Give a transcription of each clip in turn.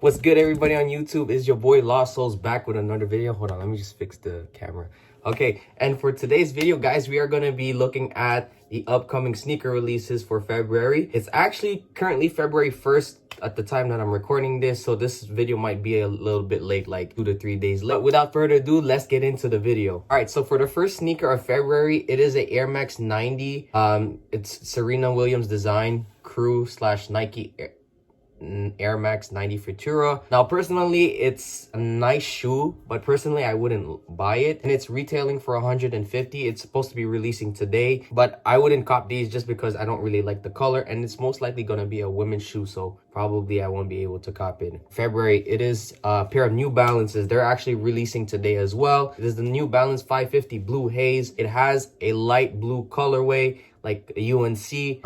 What's good, everybody on YouTube? It's your boy Lost Souls back with another video. Hold on, let me just fix the camera. Okay, and for today's video, guys, we are going to be looking at the upcoming sneaker releases for February. It's actually currently February 1st at the time that I'm recording this, so this video might be a little bit late, like 2 to 3 days late. But without further ado, let's get into the video. All right, so for the first sneaker of February, it is a Air Max 90. It's Serena Williams design, crew / Nike Air Max 90 Futura. Now, personally, it's a nice shoe, but personally, I wouldn't buy it. And it's retailing for 150. It's supposed to be releasing today, but I wouldn't cop these just because I don't really like the color, and it's most likely gonna be a women's shoe, so probably I won't be able to cop it. February, it is a pair of New Balances. They're actually releasing today as well. It is the New Balance 550 Blue Haze. It has a light blue colorway, like a UNC.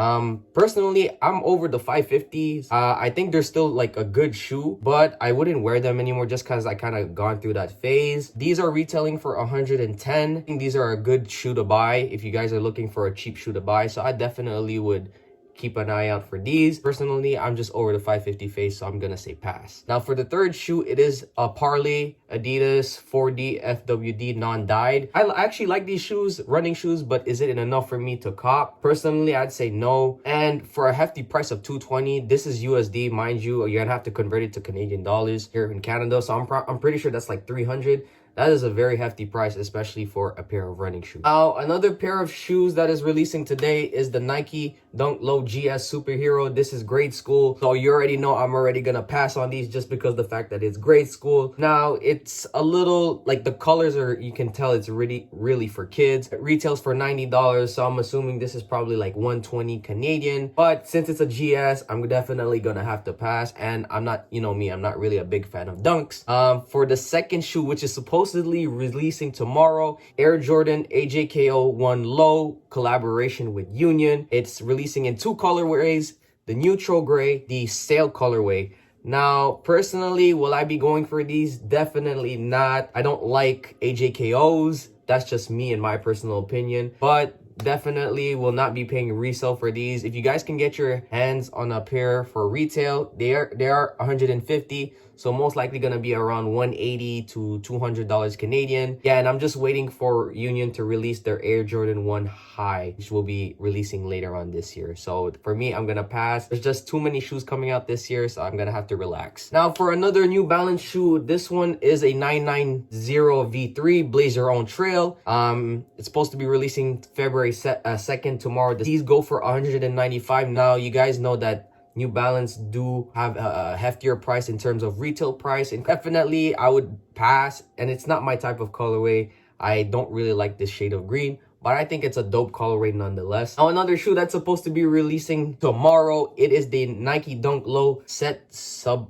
Personally, I'm over the 550s. I think they're still like a good shoe, but I wouldn't wear them anymore just because I kind of gone through that phase. These are retailing for 110. I think these are a good shoe to buy if you guys are looking for a cheap shoe to buy. So I definitely would keep an eye out for these. Personally, I'm just over the 550 phase, so I'm gonna say pass. Now for the third shoe, it is a Parley Adidas 4D FWD non-dyed. I actually like these shoes, running shoes, but is it enough for me to cop? Personally, I'd say no. And for a hefty price of $220, this is USD, mind you. You're gonna have to convert it to Canadian dollars here in Canada, so I'm pretty sure that's like 300. That is a very hefty price, especially for a pair of running shoes. Now, another pair of shoes that is releasing today is the Nike Dunk Low GS Superhero. This is grade school, so you already know I'm already gonna pass on these just because of the fact that it's grade school. Now, it's a little, like the colors are, you can tell it's really for kids. It retails for $90, so I'm assuming this is probably like 120 Canadian. But since it's a GS, I'm definitely gonna have to pass, and I'm not, you know me, I'm not really a big fan of dunks. For the second shoe, which is supposedly releasing tomorrow, Air Jordan AJKO 1 Low collaboration with Union. It's releasing in two colorways, the neutral gray, the sail colorway. Now, personally, will I be going for these? Definitely not. I don't like AJKOs. That's just me in my personal opinion, but definitely will not be paying resale for these. If you guys can get your hands on a pair for retail, they are 150, so most likely gonna be around 180 to $200 Canadian. Yeah, and I'm just waiting for Union to release their Air Jordan 1 High, which will be releasing later on this year. So for me, I'm gonna pass. There's just too many shoes coming out this year, so I'm gonna have to relax. Now for another New Balance shoe, this one is a 990 V3 Blaze Your Own Trail. It's supposed to be releasing February 2nd tomorrow. These go for 195. Now you guys know that New Balance do have a heftier price in terms of retail price, and definitely I would pass. And it's not my type of colorway. I don't really like this shade of green, but I think it's a dope colorway nonetheless. Now another shoe that's supposed to be releasing tomorrow, it is the Nike Dunk Low Set Subin.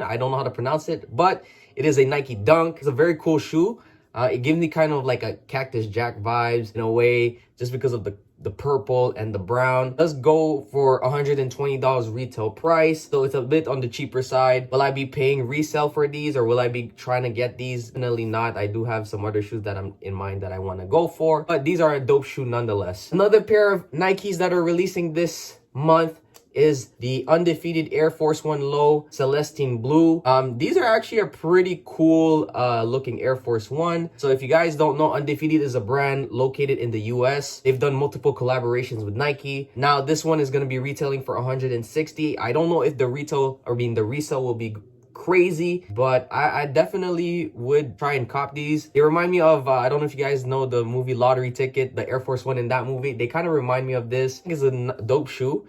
I don't know how to pronounce it, but it is a Nike Dunk. It's a very cool shoe. It gives me kind of like a Cactus Jack vibes in a way, just because of the purple and the brown. It does go for $120 retail price, so it's a bit on the cheaper side. Will I be paying resale for these, or will I be trying to get these? Definitely not. I do have some other shoes that I'm in mind that I want to go for, but these are a dope shoe nonetheless. Another pair of Nikes that are releasing this month is the Undefeated Air Force 1 Low Celestine Blue. These are actually a pretty cool looking Air Force 1. So if you guys don't know, Undefeated is a brand located in the US. They've done multiple collaborations with Nike. Now this one is going to be retailing for 160. I don't know if the resale will be crazy, but I definitely would try and cop these. They remind me of I don't know if you guys know the movie Lottery Ticket, the Air Force 1 in that movie. They kind of remind me of this. I think it's a dope shoe.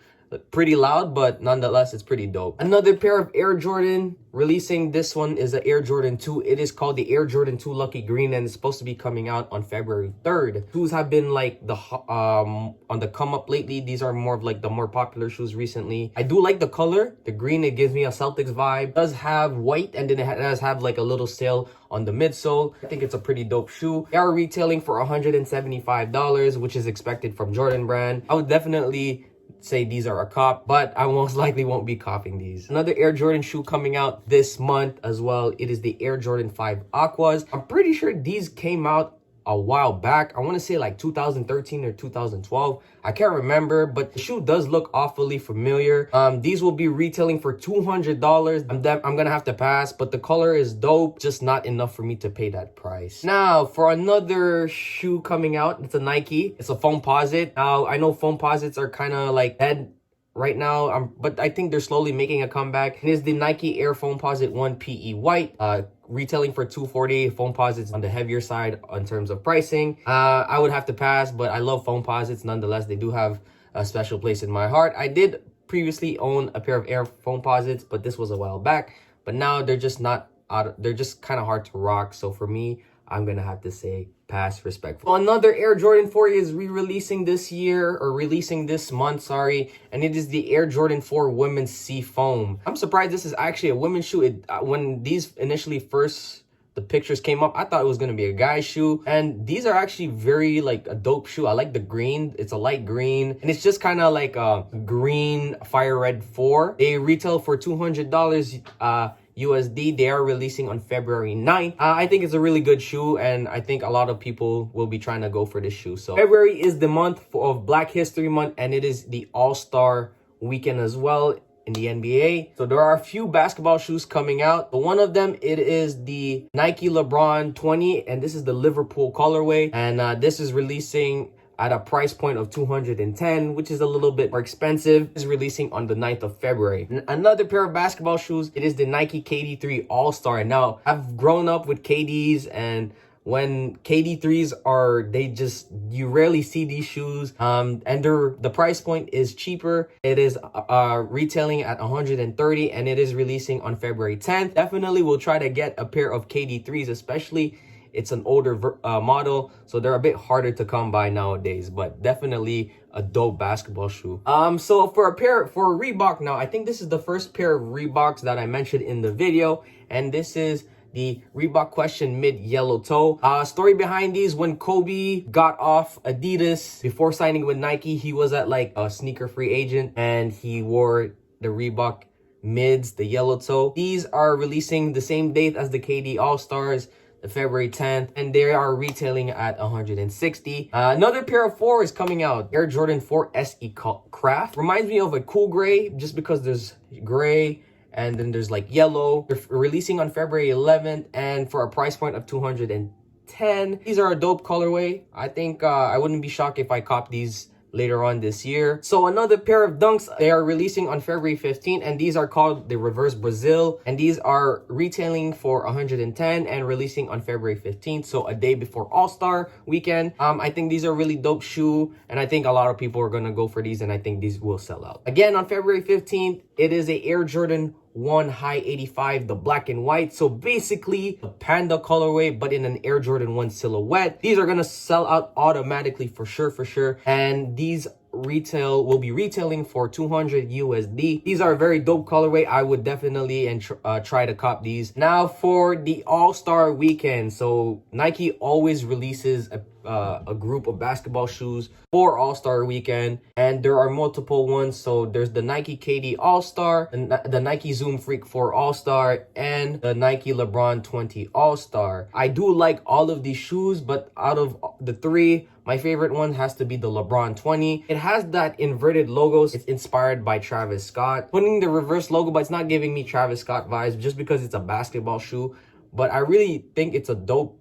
Pretty loud, but nonetheless, it's pretty dope. Another pair of Air Jordan releasing. This one is the Air Jordan 2. It is called the Air Jordan 2 Lucky Green, and it's supposed to be coming out on February 3rd. Shoes have been like the on the come up lately. These are more of like the more popular shoes recently. I do like the color, the green. It gives me a Celtics vibe. It does have white, and then it does have like a little sail on the midsole. I think it's a pretty dope shoe. They are retailing for $175, which is expected from Jordan brand. I would definitely say these are a cop, but I most likely won't be copying these. Another Air Jordan shoe coming out this month as well. It is the Air Jordan 5 Aquas. I'm pretty sure these came out a while back. I want to say like 2013 or 2012. I can't remember, but the shoe does look awfully familiar. These will be retailing for $200. I'm gonna have to pass, but the color is dope, just not enough for me to pay that price. Now, for another shoe coming out, it's a Nike. It's a Foamposite. Now, I know Foamposites are kind of like dead right now, but I think they're slowly making a comeback. It is the Nike Air Foamposite 1 PE White, retailing for $240. Foamposites on the heavier side in terms of pricing. I would have to pass, but I love Foamposites nonetheless. They do have a special place in my heart. I did previously own a pair of Air Foamposites, but this was a while back. But now they're just not they're just kind of hard to rock. So for me, I'm gonna have to say pass respectfully. Another Air Jordan 4 is re-releasing this year, or releasing this month, sorry, and it is the Air Jordan 4 Women's Sea Foam. I'm surprised this is actually a women's shoe. When these initially the pictures came up, I thought it was gonna be a guy's shoe, and these are actually very like a dope shoe. I like the green. It's a light green, and it's just kind of like a green fire red 4. They retail for $200 USD. They are releasing on February 9th. I think it's a really good shoe, and I think a lot of people will be trying to go for this shoe. So February is the month of Black History Month, and it is the All-Star weekend as well in the NBA. So there are a few basketball shoes coming out. But one of them, it is the Nike LeBron 20, and this is the Liverpool colorway, and this is releasing at a price point of $210, which is a little bit more expensive. It's releasing on the 9th of February. Another pair of basketball shoes, it is the Nike KD3 All-Star. Now, I've grown up with KDs, and when KD3s are, you rarely see these shoes, and the price point is cheaper. It is retailing at $130, and it is releasing on February 10th. Definitely will try to get a pair of KD3s, especially it's an older model, so they're a bit harder to come by nowadays, but definitely a dope basketball shoe. So for Reebok now, I think this is the first pair of Reeboks that I mentioned in the video, and this is the Reebok Question Mid Yellow Toe. Story behind these: when Kobe got off Adidas before signing with Nike, he was at like a sneaker free agent, and he wore the Reebok Mids, the yellow toe. These are releasing the same date as the KD All-Stars, February 10th, and they are retailing at $160. Another pair of 4 is coming out, Air Jordan 4 SE Craft. Reminds me of a cool gray, just because there's gray and then there's like yellow. They're releasing on February 11th, and for a price point of $210. These are a dope colorway. I think I wouldn't be shocked if I cop these later on this year. So another pair of Dunks, they are releasing on February 15th, and these are called the Reverse Brazil, and these are retailing for $110 and releasing on February 15th, so a day before All-Star weekend. I think these are really dope shoe, and I think a lot of people are gonna go for these, and I think these will sell out. Again, on February 15th, it is a Air Jordan 1 High 85, the black and white. So basically a panda colorway, but in an Air Jordan 1 silhouette. These are gonna sell out automatically for sure. And these will be retailing for $200 USD. These are a very dope colorway. I would definitely try to cop these. Now for the All-Star weekend, so Nike always releases a group of basketball shoes for All-Star weekend, and there are multiple ones. So there's the Nike KD All-Star, the Nike Zoom Freak 4 All-Star, and the Nike LeBron 20 All-Star. I do like all of these shoes, but out of the 3, my favorite one has to be the LeBron 20. It has that inverted logos. It's inspired by Travis Scott. Putting the reverse logo, but it's not giving me Travis Scott vibes just because it's a basketball shoe. But I really think it's a dope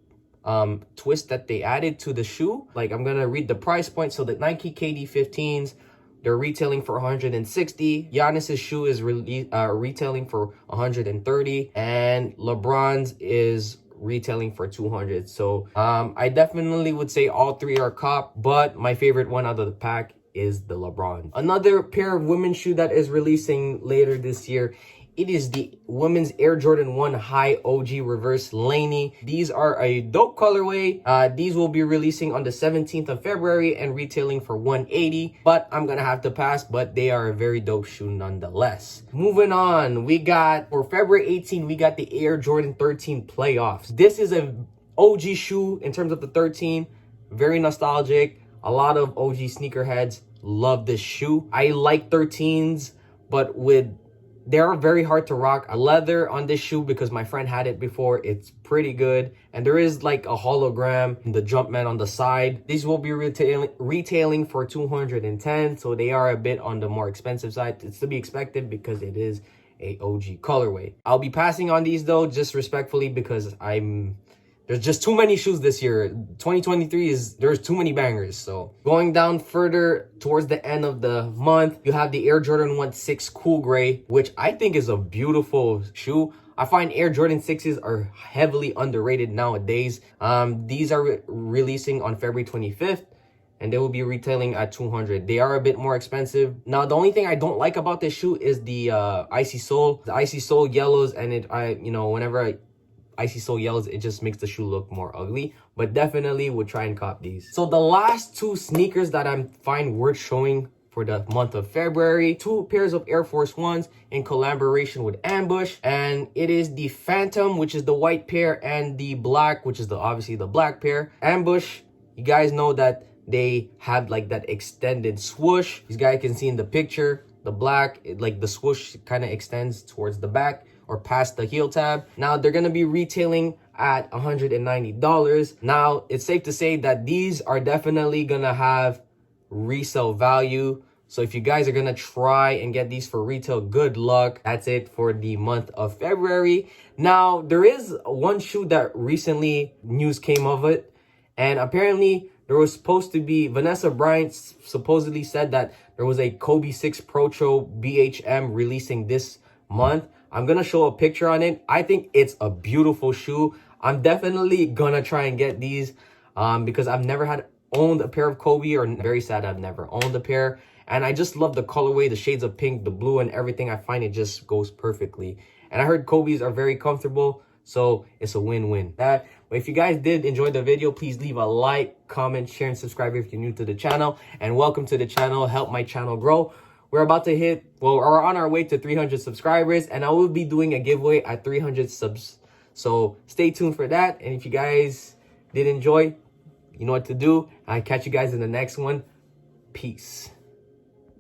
twist that they added to the shoe. Like, I'm gonna read the price point. So the Nike KD 15s, they're retailing for $160. Giannis's shoe is retailing for $130, and LeBron's is retailing for $200. So I definitely would say all 3 are cop, but my favorite one out of the pack is the LeBron. Another pair of women's shoe that is releasing later this year, it is the women's Air Jordan 1 High OG Reverse Laney. These are a dope colorway. These will be releasing on the 17th of February and retailing for $180, but I'm gonna have to pass, but they are a very dope shoe nonetheless. Moving on, we got, for February 18, we got the Air Jordan 13 Playoffs. This is an OG shoe in terms of the 13, very nostalgic. A lot of OG sneakerheads love this shoe. I like 13s, but with They are very hard to rock. A leather on this shoe because my friend had it before. It's pretty good. And there is like a hologram, the Jumpman on the side. These will be retailing for $210. So they are a bit on the more expensive side. It's to be expected because it is a OG colorway. I'll be passing on these though, just respectfully, because there's just too many shoes this year. 2023 there's too many bangers. So going down further towards the end of the month, you have the Air Jordan 1 6 Cool Gray, which I think is a beautiful shoe. I find Air Jordan 6s are heavily underrated nowadays. These are releasing on February 25th. And they will be retailing at $200. They are a bit more expensive. Now, the only thing I don't like about this shoe is the icy sole. The icy sole yellows, and whenever icy sole yellows, it just makes the shoe look more ugly. But definitely would try and cop these. So the last two sneakers that I find worth showing for the month of February, two pairs of Air Force Ones in collaboration with Ambush, and it is the Phantom, which is the white pair, and the black, which is obviously the black pair. Ambush, you guys know that they have like that extended swoosh. These guys can see in the picture, the black, like the swoosh kind of extends towards the back or past the heel tab. Now they're gonna be retailing at $190. Now it's safe to say that these are definitely gonna have resale value. So if you guys are gonna try and get these for retail, good luck. That's it for the month of February. Now there is one shoe that recently news came of it, and apparently there was supposed to be, Vanessa Bryant supposedly said that there was a Kobe 6 Procho BHM releasing this month. I'm going to show a picture on it. I think it's a beautiful shoe. I'm definitely going to try and get these because I've never owned a pair of Kobe, or very sad I've never owned a pair. And I just love the colorway, the shades of pink, the blue, and everything. I find it just goes perfectly. And I heard Kobe's are very comfortable, so it's a win-win. But if you guys did enjoy the video, please leave a like, comment, share, and subscribe if you're new to the channel. And welcome to the channel. Help my channel grow. We're about to we're on our way to 300 subscribers, and I will be doing a giveaway at 300 subs. So stay tuned for that. And if you guys did enjoy, you know what to do. I'll catch you guys in the next one. Peace.